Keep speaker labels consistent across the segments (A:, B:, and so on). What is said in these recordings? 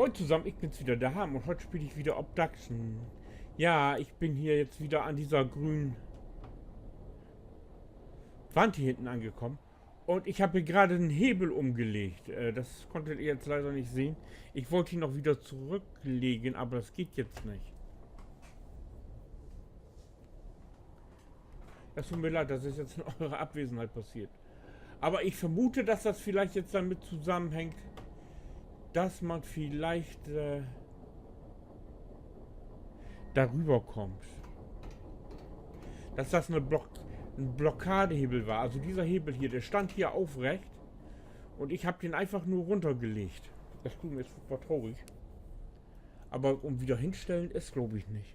A: Hallo zusammen, ich bin's wieder, der Ham, und heute spiele ich wieder Obduction. Ja, ich bin hier jetzt wieder an dieser grünen Wand hier hinten angekommen. Und ich habe hier gerade einen Hebel umgelegt. Das konntet ihr jetzt leider nicht sehen. Ich wollte ihn noch wieder zurücklegen, aber das geht jetzt nicht. Es tut mir leid, das ist jetzt in eurer Abwesenheit passiert. Aber ich vermute, dass das vielleicht jetzt damit zusammenhängt, dass man vielleicht darüber kommt. Dass das ein Blockadehebel war. Also dieser Hebel hier, der stand hier aufrecht und ich habe den einfach nur runtergelegt. Das tut mir jetzt super traurig. Aber um wieder hinstellen ist, glaube ich nicht.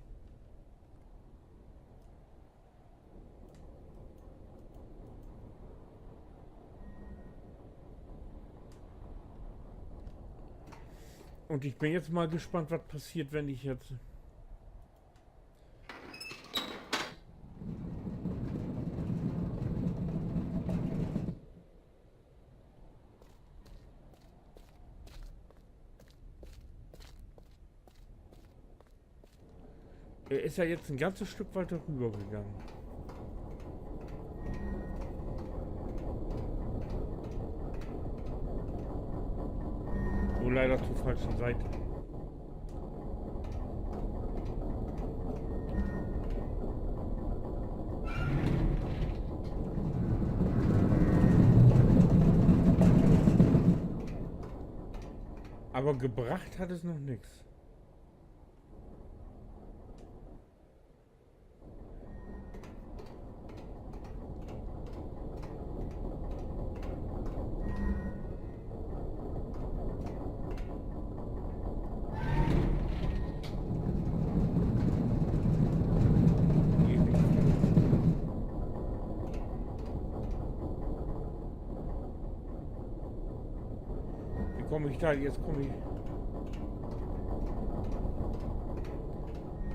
A: Und ich bin jetzt mal gespannt, was passiert, wenn ich jetzt... Er ist ja jetzt ein ganzes Stück weiter rüber gegangen. Nur leider zur falschen Seite. Aber gebracht hat es noch nichts. Wie komme ich da? Jetzt komme ich...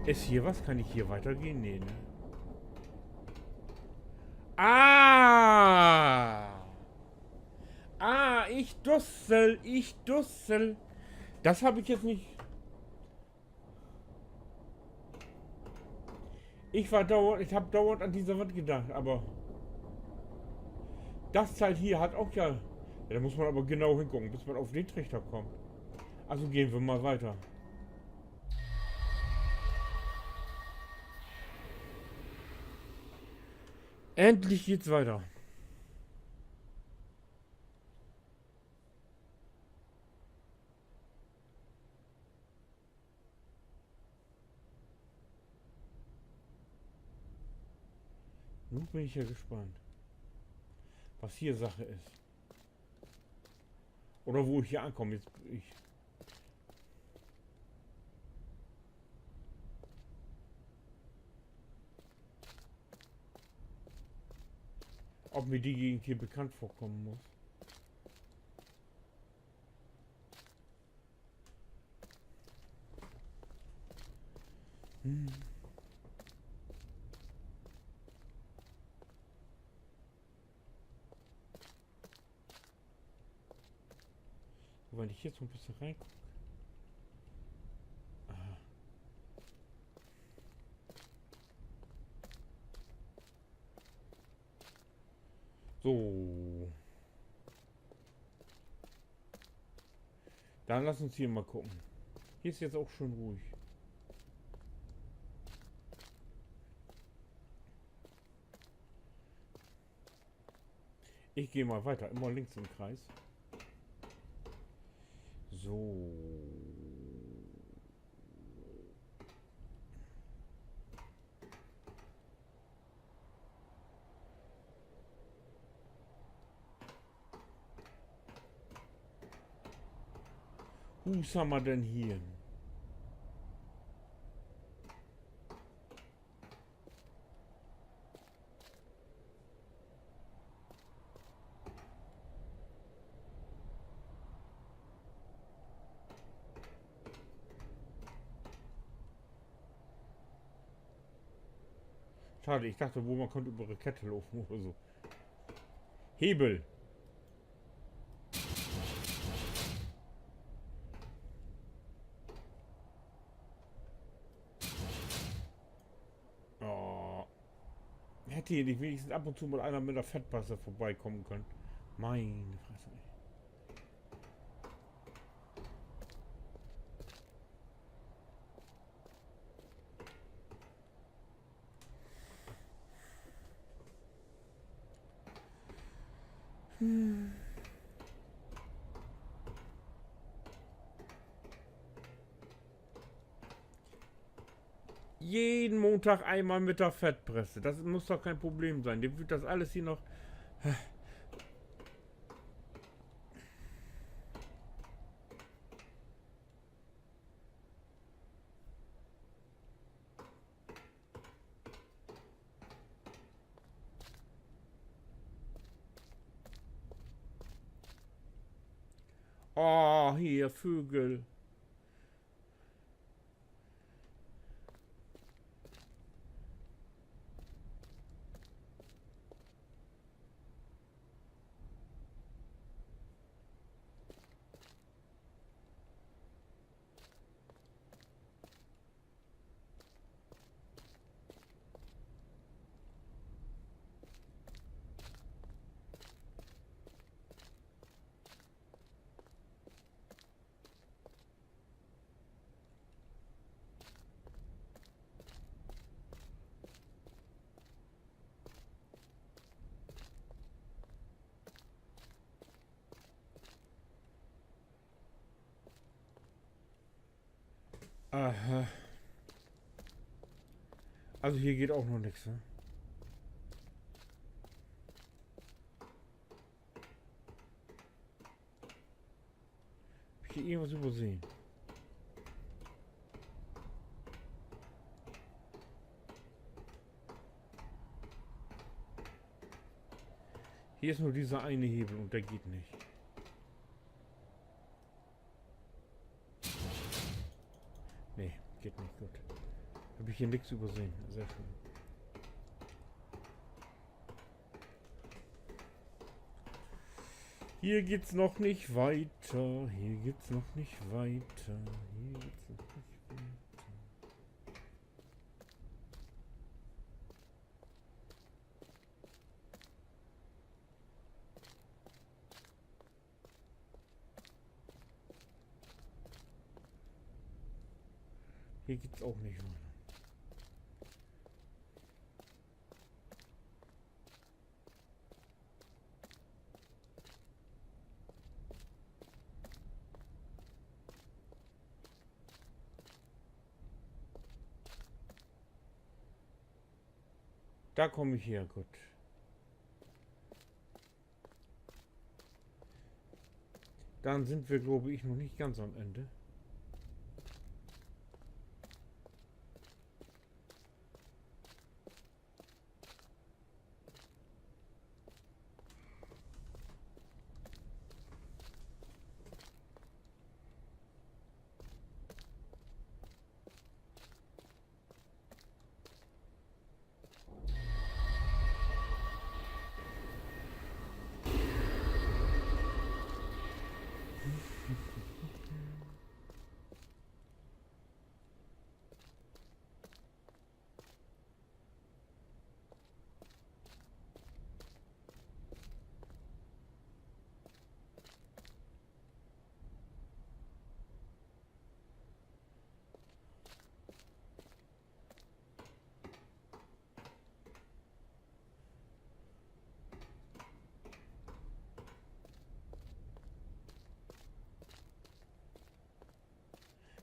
A: Ist hier was? Kann ich hier weitergehen? Nee, ne? Ah! Ah, ich Dussel, ich Dussel. Das habe ich jetzt nicht... Ich habe dauernd an dieser Wand gedacht, aber... Das Teil hier hat auch ja... Ja, da muss man aber genau hingucken, bis man auf den Trichter kommt. Also gehen wir mal weiter. Endlich geht's weiter. Nun bin ich ja gespannt, was hier Sache ist. Oder wo ich hier ankomme. Jetzt ob mir die Gegend hier bekannt vorkommen muss. Hm. Wenn ich jetzt so ein bisschen reingucke. Aha. So. Dann lass uns hier mal gucken. Hier ist jetzt auch schon ruhig. Ich gehe mal weiter, immer links im Kreis. So. Was haben wir denn hier? Schade, ich dachte, wo man konnte über eine Kette laufen oder so. Hebel. Hätte hier nicht wenigstens ab und zu mal einer mit der Fettpasse vorbeikommen können. Meine Fresse. Jeden Montag einmal mit der Fettpresse. Das muss doch kein Problem sein. Dem wird das alles hier noch. Oh, hier, Vögel. Aha. Also hier geht auch noch nichts, ne? Hab ich hier irgendwas übersehen? Hier ist nur dieser eine Hebel und der geht nicht. Nee, geht nicht, gut. Habe ich hier nichts übersehen. Sehr schön. Hier geht's noch nicht weiter. Hier geht's noch nicht weiter. Hier geht's noch nicht weiter. Hier geht's auch nicht weiter. Da komme ich her, gut. Dann sind wir, glaube ich, noch nicht ganz am Ende.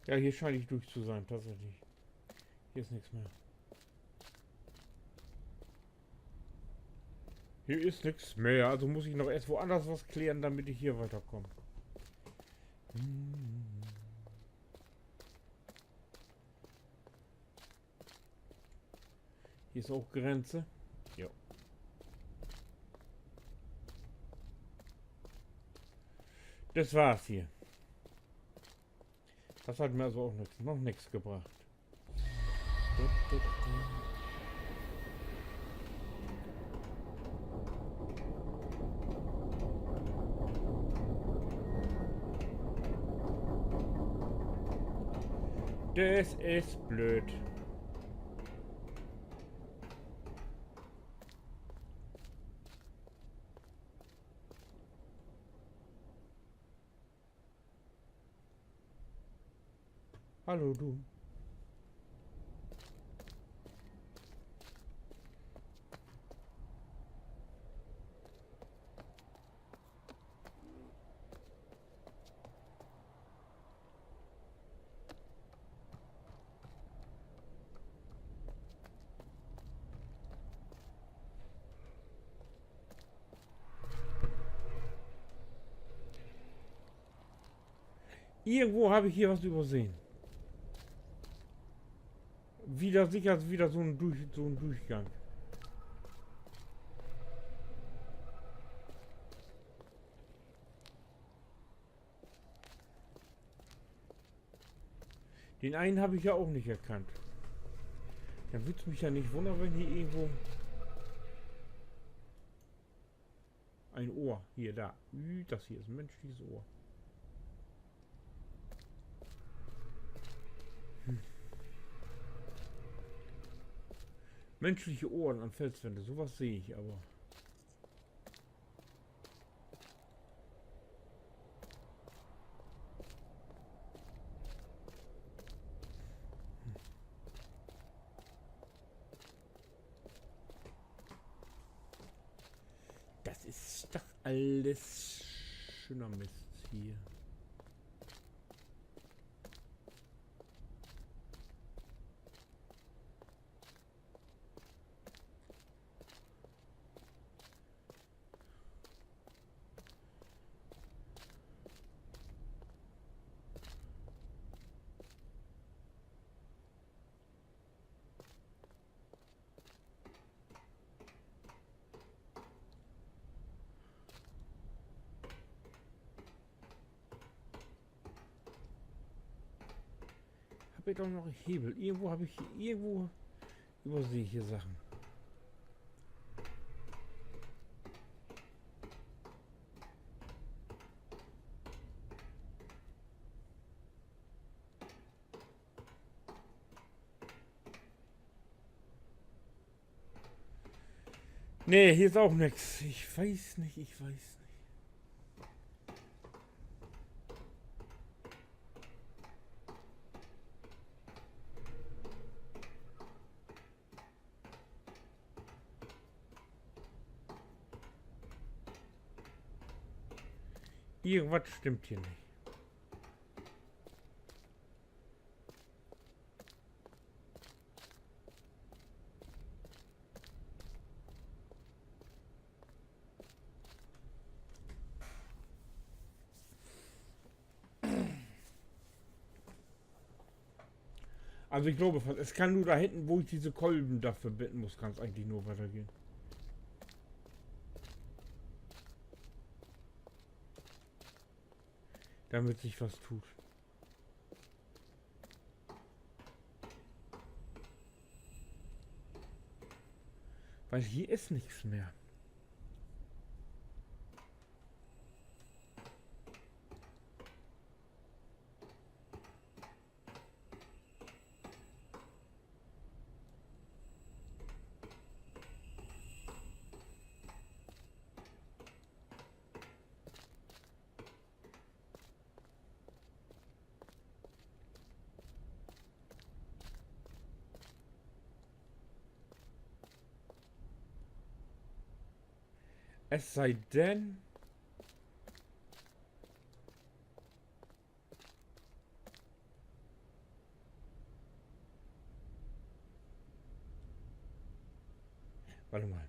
A: Ja, hier scheine ich durch zu sein, tatsächlich. Hier ist nichts mehr. Hier ist nichts mehr, also muss ich noch erst woanders was klären, damit ich hier weiterkomme. Hier ist auch Grenze. Ja. Das war's hier. Das hat mir also auch noch nichts gebracht. Das ist blöd. Hallo du. Irgendwo habe ich hier was übersehen. Wieder sicher wieder so ein Durchgang. Den einen habe ich ja auch nicht erkannt. Dann würde es mich ja nicht wundern, wenn hier irgendwo ein Ohr. Hier, da. Das hier ist ein menschliches Ohr. Menschliche Ohren an Felswände, sowas sehe ich aber. Das ist doch alles schöner Mist hier. Habe ich doch noch einen Hebel. Irgendwo habe ich irgendwo übersehe ich hier Sachen. Nee, hier ist auch nichts. Ich weiß nicht, ich weiß nicht. Irgendwas stimmt hier nicht. Also ich glaube, es kann nur da hinten, wo ich diese Kolben da verbinden muss, kann es eigentlich nur weitergehen. Damit sich was tut. Weil hier ist nichts mehr. Es sei denn... Warte mal.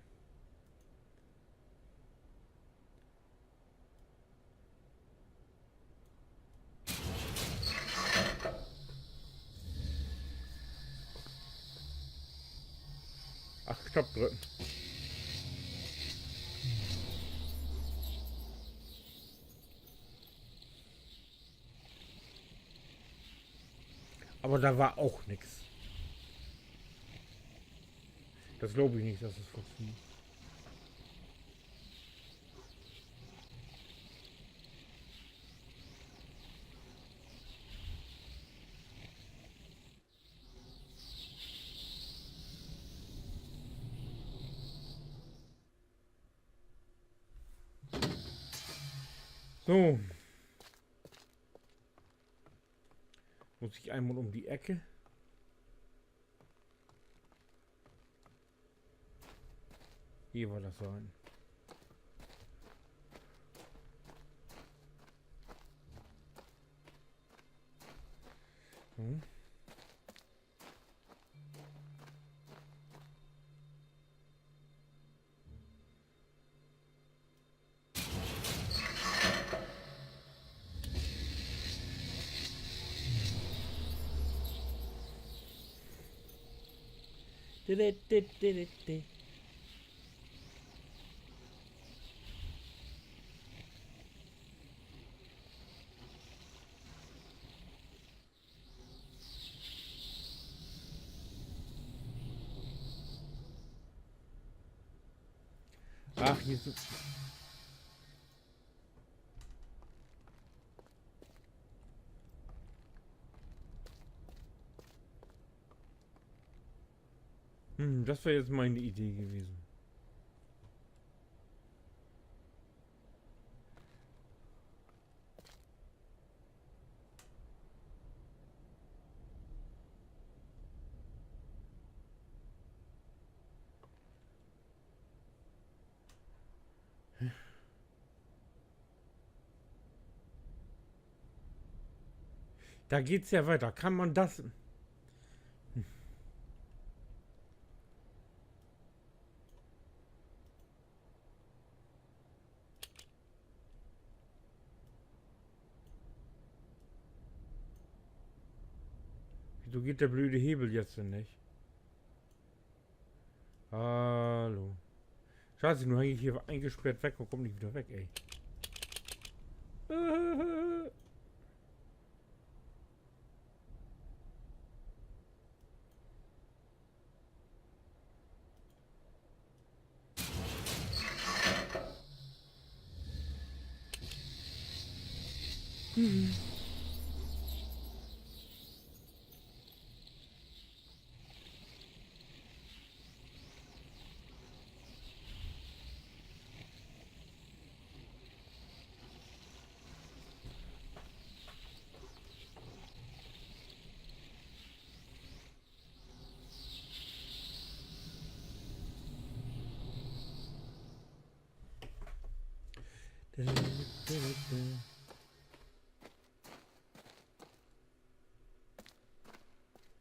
A: Ach, Stopp drücken. Aber da war auch nichts. Das glaube ich nicht, dass es funktioniert. So. Muss muss ich einmal um die Ecke. Hier war das sein. Hm. Ach, hier ist... das wäre jetzt meine Idee gewesen. Da geht's ja weiter. Kann man das... Wieso geht der blöde Hebel jetzt denn nicht? Hallo. Scheiße, nur hänge ich hier eingesperrt weg und komme nicht wieder weg, ey.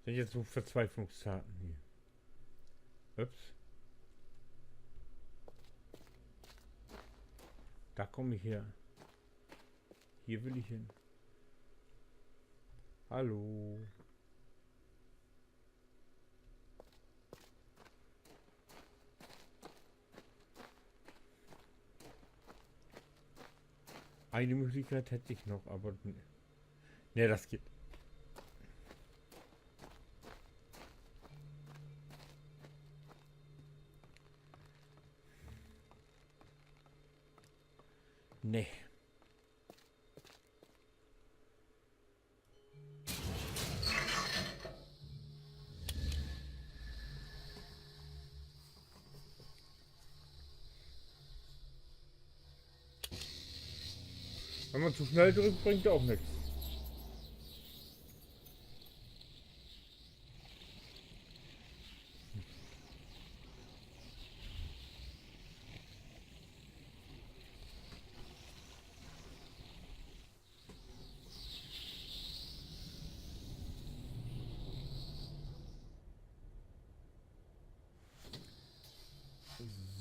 A: Sind jetzt so Verzweiflungstaten hier. Ups. Da komme ich her. Hier will ich hin. Hallo. Eine Möglichkeit hätte ich noch, aber ne, das geht. Nee. Wenn man zu schnell drückt, bringt auch nichts.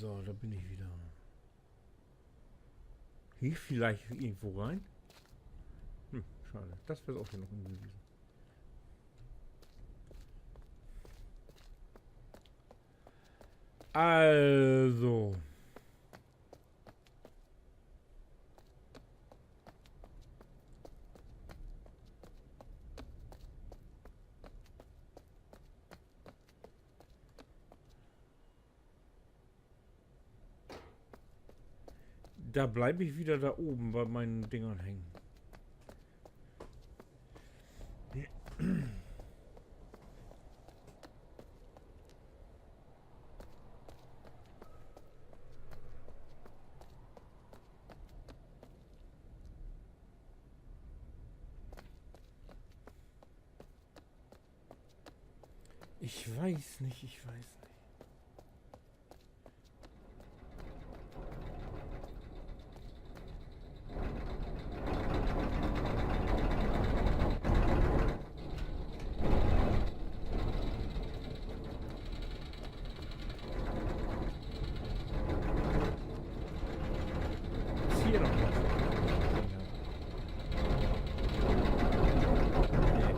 A: So, da bin ich wieder. Hier vielleicht irgendwo rein? Schade. Das wäre auch hier noch gewesen. Also. Da bleibe ich wieder da oben bei meinen Dingern hängen. Ich weiß nicht, ich weiß nicht. Ist hier noch was? Nee.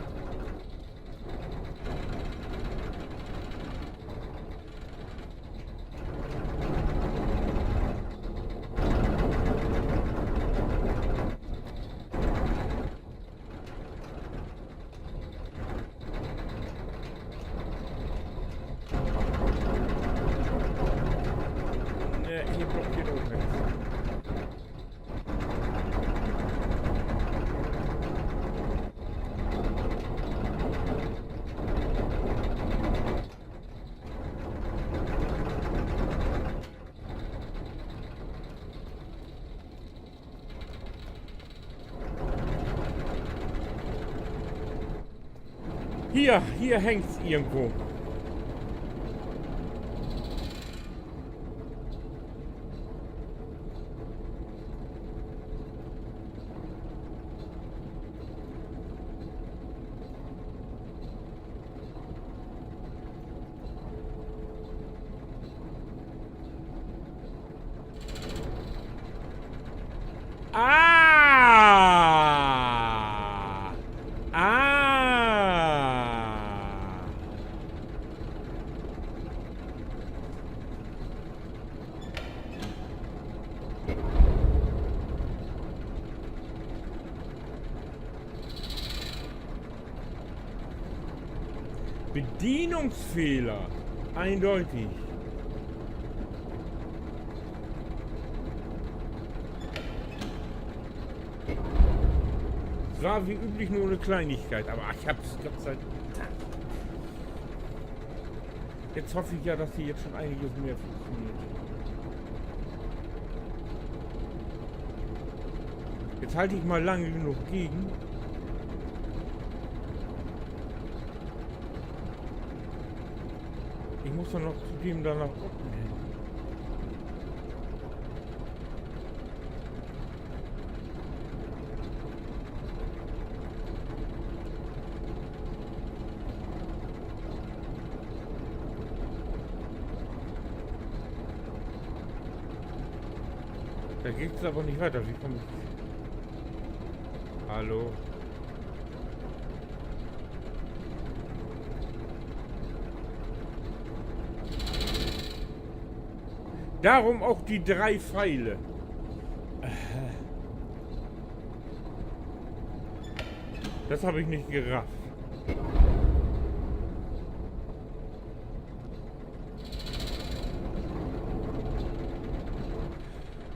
A: Nee, hier blockiert auch nichts. Hier hängt's irgendwo. Ah! Ah! Bedienungsfehler. Eindeutig. War wie üblich nur eine Kleinigkeit, aber ich hab's seit. Jetzt hoffe ich ja, dass hier jetzt schon einiges mehr funktioniert. Jetzt halte ich mal lange genug gegen. Ich muss doch noch zu dem da nach unten hin. Da geht es aber nicht weiter. Wie komme ich? Hallo? Darum auch die 3 Pfeile. Das habe ich nicht gerafft.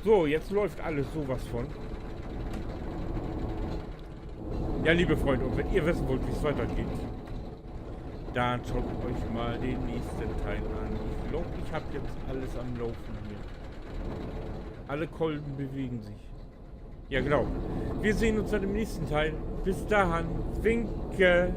A: So, jetzt läuft alles sowas von. Ja, liebe Freunde, und wenn ihr wissen wollt, wie es weitergeht, dann schaut euch mal den nächsten Teil an. Ich glaube, ich habe jetzt alles am Laufen hier. Alle Kolben bewegen sich. Ja, genau. Wir sehen uns dann im nächsten Teil. Bis dahin, winke.